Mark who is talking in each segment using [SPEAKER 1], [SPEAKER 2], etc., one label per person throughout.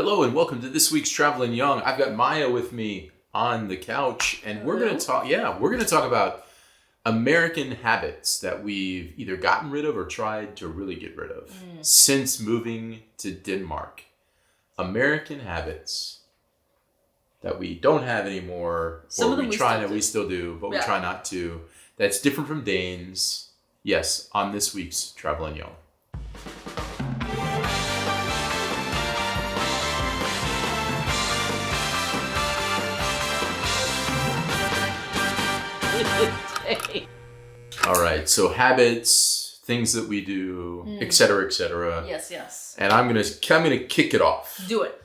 [SPEAKER 1] Hello and welcome to this week's Travelin Young. I've got Maya with me on the couch, and we're going to talk about American habits that we've either gotten rid of or tried to really get rid of since moving to Denmark. American habits that we don't have anymore, or we still do, but we try not to. That's different from Danes. Yes, on this week's Travelin Young. All right, so habits, things that we do, etc., etc.
[SPEAKER 2] Yes.
[SPEAKER 1] And I'm gonna kick it off.
[SPEAKER 2] Do it.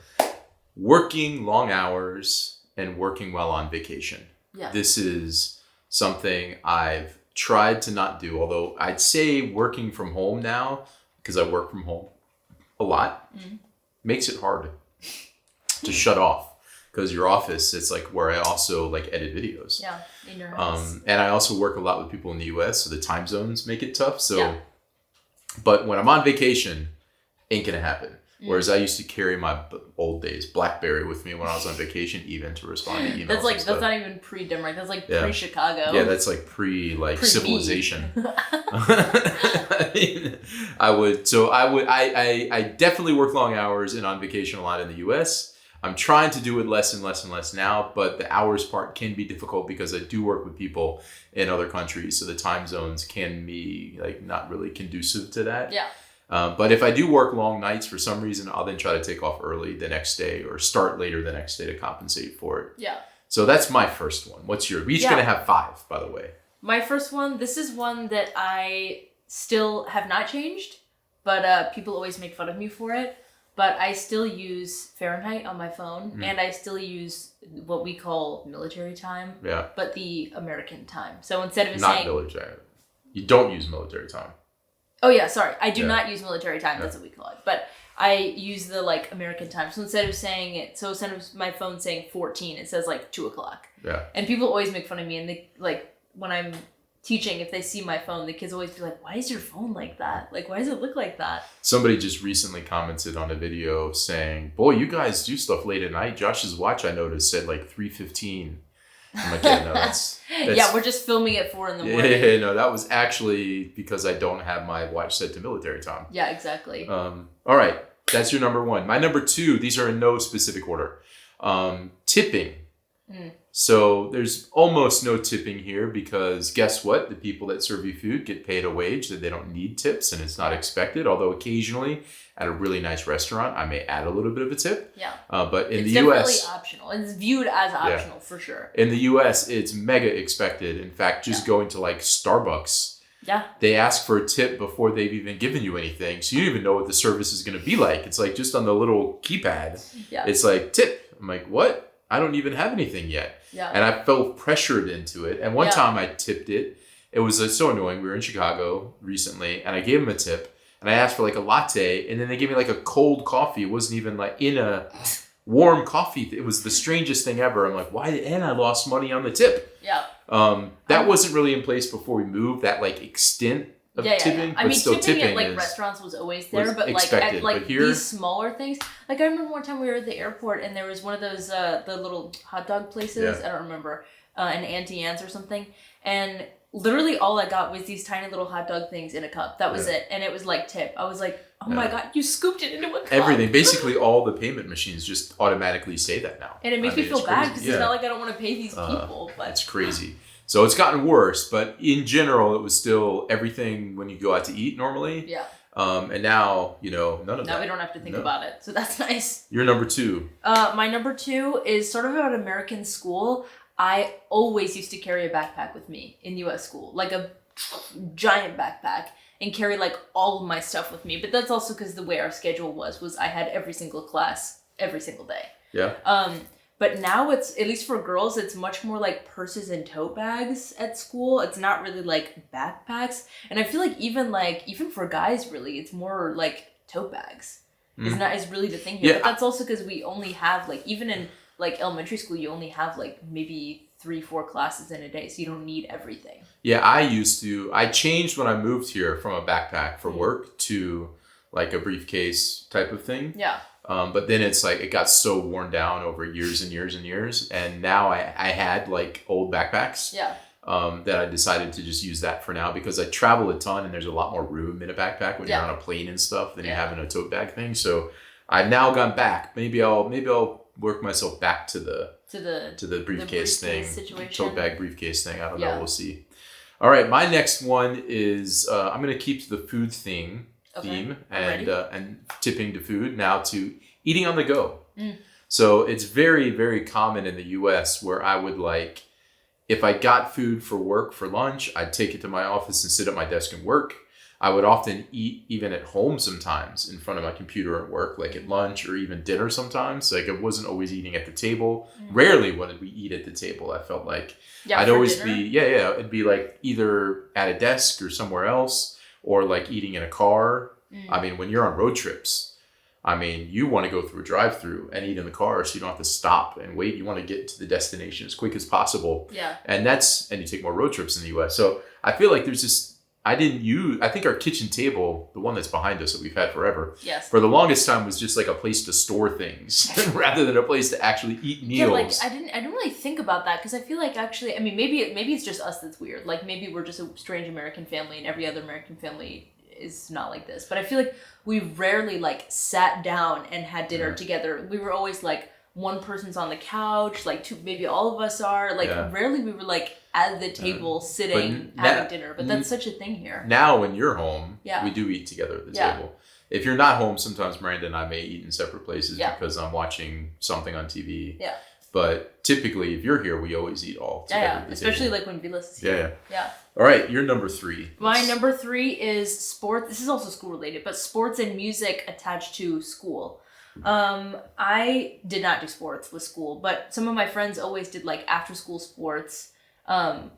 [SPEAKER 1] Working long hours and working while on vacation.
[SPEAKER 2] Yeah.
[SPEAKER 1] This is something I've tried to not do, although I'd say working from home now, because I work from home a lot, makes it hard to shut off. Because your office, it's like where I also like edit videos.
[SPEAKER 2] Yeah, in your house.
[SPEAKER 1] And I also work a lot with people in the US, so the time zones make it tough. But when I'm on vacation, ain't gonna happen. Whereas I used to carry my old days BlackBerry with me when I was on vacation, even to respond to emails.
[SPEAKER 2] That's not even pre-Denmark. That's like pre-Chicago.
[SPEAKER 1] Yeah, that's like pre-civilization. I definitely work long hours and on vacation a lot in the US. I'm trying to do it less and less now, but the hours part can be difficult because I do work with people in other countries, so the time zones can be like not really conducive to that.
[SPEAKER 2] Yeah.
[SPEAKER 1] But if I do work long nights for some reason, I'll then try to take off early the next day or start later the next day to compensate for it.
[SPEAKER 2] Yeah.
[SPEAKER 1] So that's my first one. What's your? We're each gonna have 5, by the way.
[SPEAKER 2] My first one. This is one that I still have not changed, but people always make fun of me for it. But I still use Fahrenheit on my phone, and I still use what we call military time.
[SPEAKER 1] Yeah.
[SPEAKER 2] But the American time. So instead of
[SPEAKER 1] not military, you don't use military time.
[SPEAKER 2] Oh yeah, sorry, I do not use military time. That's what we call it. But I use the like American time. So instead of my phone saying 14, it says like 2:00.
[SPEAKER 1] Yeah.
[SPEAKER 2] And people always make fun of me, and they like when I'm teaching, if they see my phone, the kids always be like, why is your phone like that? Like, why does it look like that?
[SPEAKER 1] Somebody just recently commented on a video saying, boy, you guys do stuff late at night. Josh's watch, I noticed, said like 3:15. I'm like, yeah, no, that's
[SPEAKER 2] yeah, we're just filming at 4 in the morning.
[SPEAKER 1] Yeah, no, that was actually because I don't have my watch set to military time.
[SPEAKER 2] Yeah, exactly.
[SPEAKER 1] All right, that's your number 1. My number 2, these are in no specific order. Tipping. So there's almost no tipping here because guess what? The people that serve you food get paid a wage that they don't need tips, and it's not expected. Although occasionally at a really nice restaurant, I may add a little bit of a tip.
[SPEAKER 2] Yeah.
[SPEAKER 1] But in the
[SPEAKER 2] US,
[SPEAKER 1] US,
[SPEAKER 2] it's definitely optional. It's viewed as optional for sure.
[SPEAKER 1] In the US, it's mega expected. In fact, just going to like Starbucks, they ask for a tip before they've even given you anything, so you don't even know what the service is going to be like. It's like just on the little keypad. Yeah. It's like tip. I'm like, what? I don't even have anything yet. Yeah. And I felt pressured into it. And one time I tipped it. It was so annoying. We were in Chicago recently, and I gave them a tip. And I asked for like a latte, and then they gave me like a cold coffee. It wasn't even like in a warm coffee. It was the strangest thing ever. I'm like, why? And I lost money on the tip. Yeah. That wasn't really in place before we moved. That like extent of tipping.
[SPEAKER 2] I mean, tipping at like restaurants was always there, but like at like these smaller things. Like I remember one time we were at the airport and there was one of those the little hot dog places. I don't remember, an Auntie Anne's or something, and literally all I got was these tiny little hot dog things in a cup. That was it, and it was like tip. I was like, oh my god, you scooped it into a cup.
[SPEAKER 1] Everything, basically, all the payment machines just automatically say that now,
[SPEAKER 2] and it makes me feel bad because it's not like I don't want to pay these people. But
[SPEAKER 1] it's crazy. So it's gotten worse, but in general, it was still everything when you go out to eat normally. Yeah. And now, none of that.
[SPEAKER 2] Now we don't have to think about it. So that's nice.
[SPEAKER 1] Your number 2.
[SPEAKER 2] My number 2 is sort of about American school. I always used to carry a backpack with me in U.S. school, like a giant backpack, and carry like all of my stuff with me. But that's also because the way our schedule was I had every single class every single day. Yeah. But now it's, at least for girls, it's much more like purses and tote bags at school. It's not really like backpacks. And I feel like even for guys, really, it's more like tote bags. Is really the thing here. But that's also because we only have like, even in like elementary school, you only have like maybe 3-4 classes in a day. So you don't need everything.
[SPEAKER 1] Yeah, I changed when I moved here from a backpack for work to like a briefcase type of thing. Yeah. But then it's like it got so worn down over years and years and years, and now I had like old backpacks.
[SPEAKER 2] Yeah.
[SPEAKER 1] That I decided to just use that for now because I travel a ton and there's a lot more room in a backpack when you're on a plane and stuff than you have in a tote bag thing. So I've now gone back. Maybe I'll work myself back to the briefcase thing, situation. Tote bag briefcase thing. I don't know. We'll see. All right, my next one is I'm gonna keep the food theme and tipping to food now to eating on the go. So it's very, very common in the U.S. where I would like. If I got food for work for lunch, I'd take it to my office and sit at my desk and work. I would often eat even at home sometimes in front of my computer at work, like at lunch or even dinner sometimes. Like I wasn't always eating at the table. Rarely would we eat at the table. I felt like I'd always dinner? It'd be like either at a desk or somewhere else or like eating in a car. I mean, when you're on road trips, I mean, you want to go through a drive-through and eat in the car so you don't have to stop and wait. You want to get to the destination as quick as possible.
[SPEAKER 2] Yeah.
[SPEAKER 1] And you take more road trips in the U.S. So I feel like there's this, I think our kitchen table, the one that's behind us that we've had forever, for the longest time was just like a place to store things rather than a place to actually eat meals.
[SPEAKER 2] Yeah, like I didn't really think about that because I feel like actually, I mean, maybe it's just us that's weird. Like maybe we're just a strange American family and every other American family is not like this. But I feel like we rarely like sat down and had dinner together. We were always like one person's on the couch, like two, maybe all of us are. Like rarely we were like at the table sitting having dinner. But that's such a thing here.
[SPEAKER 1] Now when you're home, we do eat together at the table. If you're not home, sometimes Miranda and I may eat in separate places because I'm watching something on TV. Yeah. But typically, if you're here, we always eat all together.
[SPEAKER 2] Yeah, especially like when Vilas is here. Yeah.
[SPEAKER 1] All right, your number 3.
[SPEAKER 2] My number 3 is sports. This is also school related, but sports and music attached to school. I did not do sports with school, but some of my friends always did like after school sports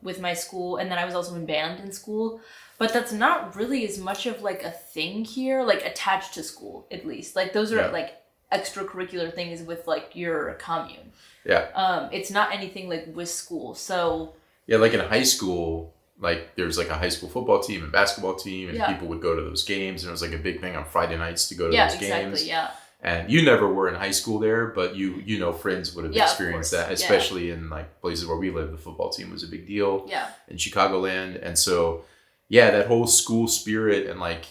[SPEAKER 2] with my school, and then I was also in band in school. But that's not really as much of like a thing here, like attached to school at least. Like those are like extracurricular things with like your commune. Yeah. It's not anything like with school. So
[SPEAKER 1] yeah, like in high school, like there's like a high school football team and basketball team, and people would go to those games, and it was like a big thing on Friday nights to go to those games. Yeah. And you never were in high school there, but you know friends would have experienced that, especially in like places where we live. The football team was a big deal. Yeah. In Chicagoland, and so that whole school spirit and like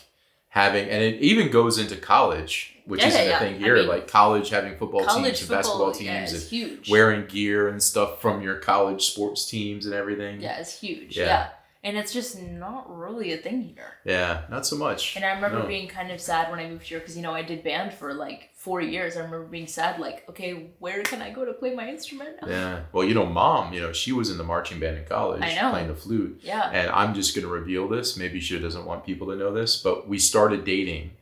[SPEAKER 1] having, and it even goes into college, which isn't a thing here. I mean, like college having football teams and basketball teams and
[SPEAKER 2] huge.
[SPEAKER 1] Wearing gear and stuff from your college sports teams and everything.
[SPEAKER 2] Yeah, it's huge. Yeah. And it's just not really a thing here.
[SPEAKER 1] Yeah, not so much.
[SPEAKER 2] And I remember being kind of sad when I moved here because, you know, I did band for like 4 years. I remember being sad, like, okay, where can I go to play my instrument now?
[SPEAKER 1] Yeah. Well, you know, Mom, you know, she was in the marching band in college.
[SPEAKER 2] I know.
[SPEAKER 1] Playing the flute.
[SPEAKER 2] Yeah.
[SPEAKER 1] And I'm just going to reveal this. Maybe she doesn't want people to know this, but we started dating.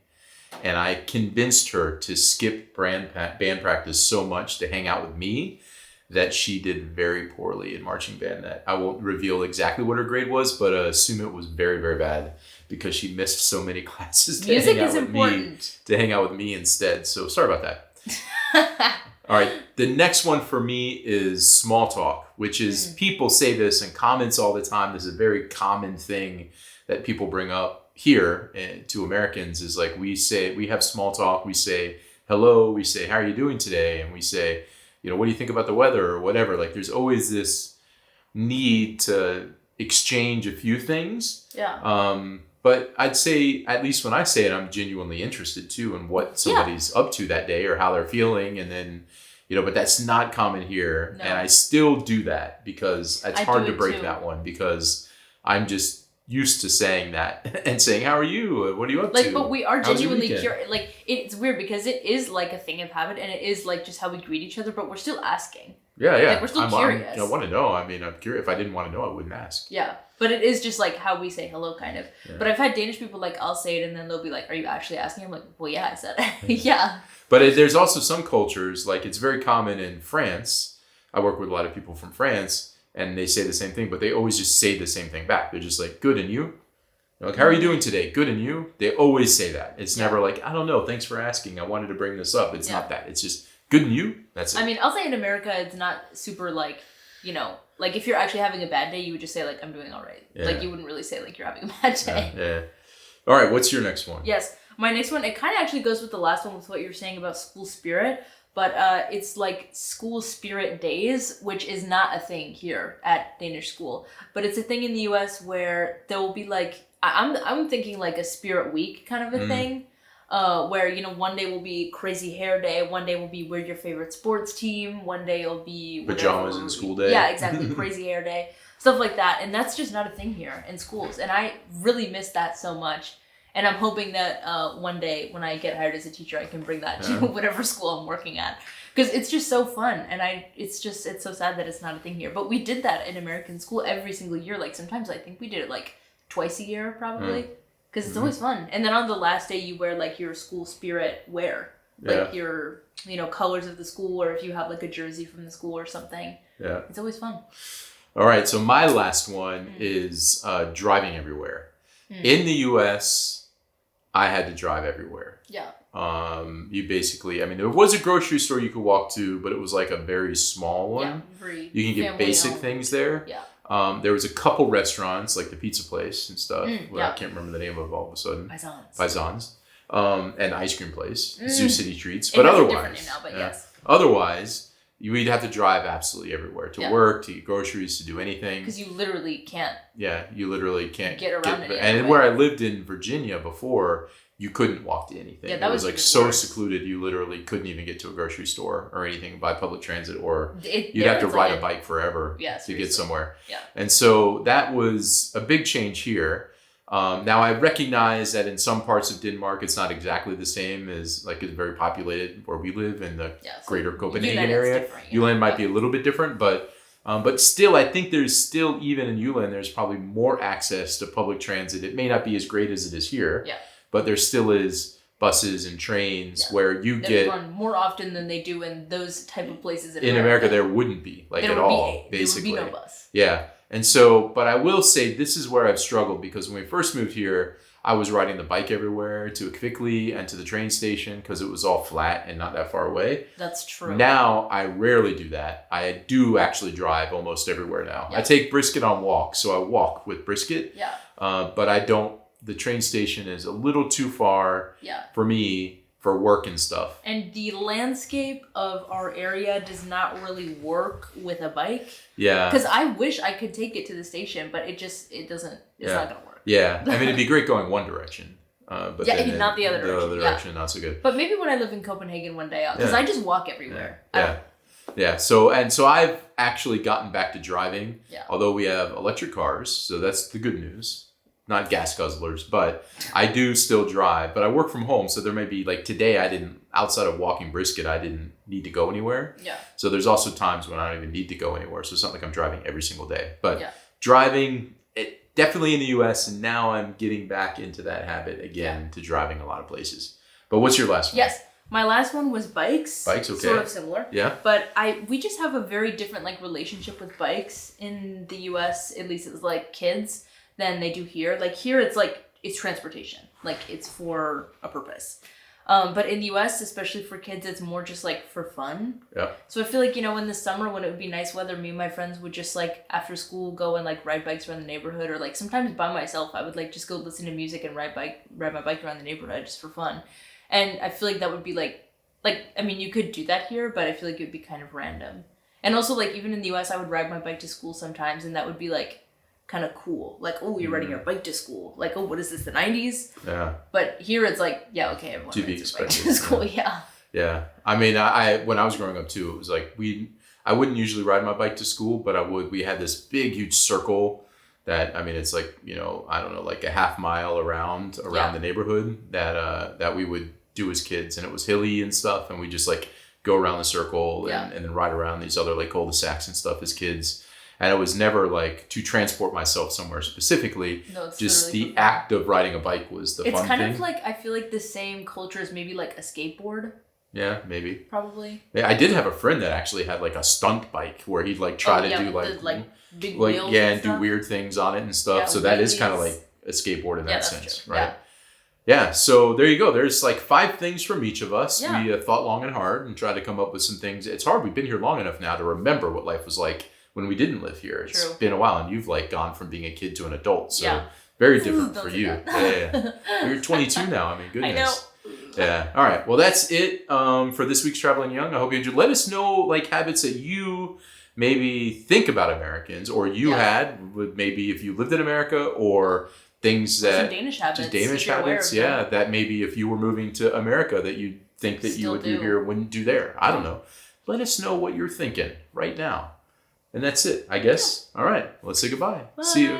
[SPEAKER 1] And I convinced her to skip band practice so much to hang out with me that she did very poorly in marching band. That I won't reveal exactly what her grade was, but assume it was very, very bad because she missed so many classes to hang out with me instead. So sorry about that. All right. The next one for me is small talk, which is people say this in comments all the time. This is a very common thing that people bring up here to Americans is like we have small talk. We say hello. We say, how are you doing today? And we say, you know, what do you think about the weather or whatever? Like there's always this need to exchange a few things. Yeah. But I'd say, at least when I say it, I'm genuinely interested too in what somebody's up to that day or how they're feeling. And then, you know, but that's not common here. No. And I still do that because it's hard to break that one because I'm just used to saying that and saying, how are you? What are you up to?
[SPEAKER 2] Like, but we are genuinely curious. Like, it's weird because it is like a thing of habit and it is like just how we greet each other, but we're still asking.
[SPEAKER 1] Yeah.
[SPEAKER 2] Like, we're still curious.
[SPEAKER 1] I want to know. I mean, I'm curious. If I didn't want to know, I wouldn't ask.
[SPEAKER 2] Yeah. But it is just like how we say hello, kind of. Yeah. But I've had Danish people, like, I'll say it and then they'll be like, are you actually asking? I'm like, well, yeah, I said it. Yeah.
[SPEAKER 1] But there's also some cultures, like it's very common in France. I work with a lot of people from France and they say the same thing, but they always just say the same thing back. They're just like, good, and you? Like, how are you doing today? Good, and you? They always say that. It's never like, I don't know, thanks for asking. I wanted to bring this up. It's not that. It's just, good, and you? That's it.
[SPEAKER 2] I mean, I'll say in America, it's not super like, you know, like if you're actually having a bad day, you would just say like, I'm doing all right. Yeah. Like you wouldn't really say like you're having a bad day.
[SPEAKER 1] Yeah. All right, what's your next one?
[SPEAKER 2] Yes. My next one, it kind of actually goes with the last one with what you were saying about school spirit. But it's like school spirit days, which is not a thing here at Danish school. But it's a thing in the US where there will be like, I'm thinking like a spirit week kind of a thing. Where, you know, one day will be crazy hair day, one day will be wear your favorite sports team, one day it'll be
[SPEAKER 1] pajamas in school day.
[SPEAKER 2] Yeah, exactly. Crazy hair day. Stuff like that. And that's just not a thing here in schools. And I really miss that so much. And I'm hoping that one day when I get hired as a teacher, I can bring that to whatever school I'm working at. Because it's just so fun. And it's so sad that it's not a thing here. But we did that in American school every single year. Like sometimes I think we did it like twice a year probably. Because it's always fun. And then on the last day you wear like your school spirit wear. Like your, you know, colors of the school, or if you have like a jersey from the school or something. Yeah. It's always fun.
[SPEAKER 1] All right. So my last one is driving everywhere. In the US, I had to drive everywhere. Yeah. You basically, I mean, there was a grocery store you could walk to, but it was like a very small one. Yeah, very you can get basic things there. Yeah. There was a couple restaurants, like the pizza place and stuff. I can't remember the name of it all of a sudden. Paisans. And ice cream place, Zoo City Treats. But otherwise, now, but yes. Otherwise, you'd have to drive absolutely everywhere to work, to get groceries, to do anything.
[SPEAKER 2] Because you literally can't.
[SPEAKER 1] Yeah, you literally can't
[SPEAKER 2] get around it.
[SPEAKER 1] And where I lived in Virginia before, you couldn't walk to anything. Yeah, that was like so secluded, you literally couldn't even get to a grocery store or anything by public transit, or you'd have to ride a bike forever to get somewhere. Yeah. And so that was a big change here. Now I recognize that in some parts of Denmark, it's not exactly the same as like it's very populated where we live in the greater Copenhagen area. Jylland might be a little bit different, but still, I think there's still, even in Jylland, there's probably more access to public transit. It may not be as great as it is here, but there still is buses and trains where you get
[SPEAKER 2] run more often than they do in those type of places in
[SPEAKER 1] America. In America, there wouldn't be at all, basically. There would be no bus. Yeah. And so, but I will say this is where I've struggled, because when we first moved here, I was riding the bike everywhere to Kvickly and to the train station because it was all flat and not that far away.
[SPEAKER 2] That's true.
[SPEAKER 1] Now, I rarely do that. I do actually drive almost everywhere now. Yeah. I take Brisket on walks, so I walk with Brisket. Yeah. But I don't, the train station is a little too far for me for work and stuff. And
[SPEAKER 2] the landscape of our area does not really work with a bike.
[SPEAKER 1] Yeah.
[SPEAKER 2] Because I wish I could take it to the station, but it doesn't, it's not going to work.
[SPEAKER 1] Yeah. I mean, it'd be great going one direction. But then
[SPEAKER 2] not the other direction.
[SPEAKER 1] The other direction, not so good.
[SPEAKER 2] But maybe when I live in Copenhagen one day, because I just walk everywhere.
[SPEAKER 1] Yeah. So I've actually gotten back to driving, although we have electric cars. So that's the good news. Not gas guzzlers, but I do still drive. But I work from home, so there may be, like today, outside of walking Brisket, I didn't need to go anywhere. Yeah. So there's also times when I don't even need to go anywhere. So it's not like I'm driving every single day. But driving, definitely in the US, and now I'm getting back into that habit again to driving a lot of places. But what's your last one?
[SPEAKER 2] Yes. My last one was bikes.
[SPEAKER 1] Bikes, okay.
[SPEAKER 2] Sort of similar.
[SPEAKER 1] Yeah.
[SPEAKER 2] But we just have a very different relationship with bikes in the US, at least it's like kids, than they do here. Like here it's transportation. Like it's for a purpose. But in the US, especially for kids, it's more just for fun. Yeah. So I feel like, in the summer when it would be nice weather, me and my friends would just after school go and ride bikes around the neighborhood, or sometimes by myself, I would just go listen to music and ride my bike around the neighborhood just for fun. And I feel like that would be I mean, you could do that here, but I feel like it would be kind of random. And also even in the US, I would ride my bike to school sometimes, and that would be kind of cool. Oh, you're riding your bike to school. Oh, what is this, the 90s? Yeah. But here it's okay, everyone rides their bike to school. Yeah.
[SPEAKER 1] Yeah. I mean, I when I was growing up too, it was I wouldn't usually ride my bike to school, but we had this big, huge circle that, I mean, it's I don't know, a half mile around the neighborhood that we would do as kids. And it was hilly and stuff. And we just go around the circle and then ride around these other cul-de-sacs and stuff as kids. And it was never to transport myself somewhere specifically. No, just the act of riding a bike was the fun thing. It's kind
[SPEAKER 2] of I feel the same culture as maybe a skateboard.
[SPEAKER 1] Yeah, maybe.
[SPEAKER 2] Probably.
[SPEAKER 1] Yeah, I did have a friend that actually had a stunt bike where he'd try to do
[SPEAKER 2] big wheels and
[SPEAKER 1] do weird things on it and stuff. Yeah, so that is kind of a skateboard in that sense, true. Right? Yeah. So there you go. There's 5 things from each of us. Yeah. We thought long and hard and tried to come up with some things. It's hard. We've been here long enough now to remember what life was like when we didn't live here. It's been a while, and you've gone from being a kid to an adult. So Very different for you. Yeah. You're 22 now. I mean, goodness. I know. Yeah. All right. Well, that's it for this week's Travelin Young. I hope you enjoyed. Let us know like habits that you maybe think about Americans or you had maybe if you lived in America or things that
[SPEAKER 2] some Danish habits.
[SPEAKER 1] Just Danish habits. Yeah. That maybe if you were moving to America that you think that you would do here wouldn't do there. I don't know. Let us know what you're thinking right now. And that's it, I guess. All right. Let's say goodbye.
[SPEAKER 2] Bye.
[SPEAKER 1] See you.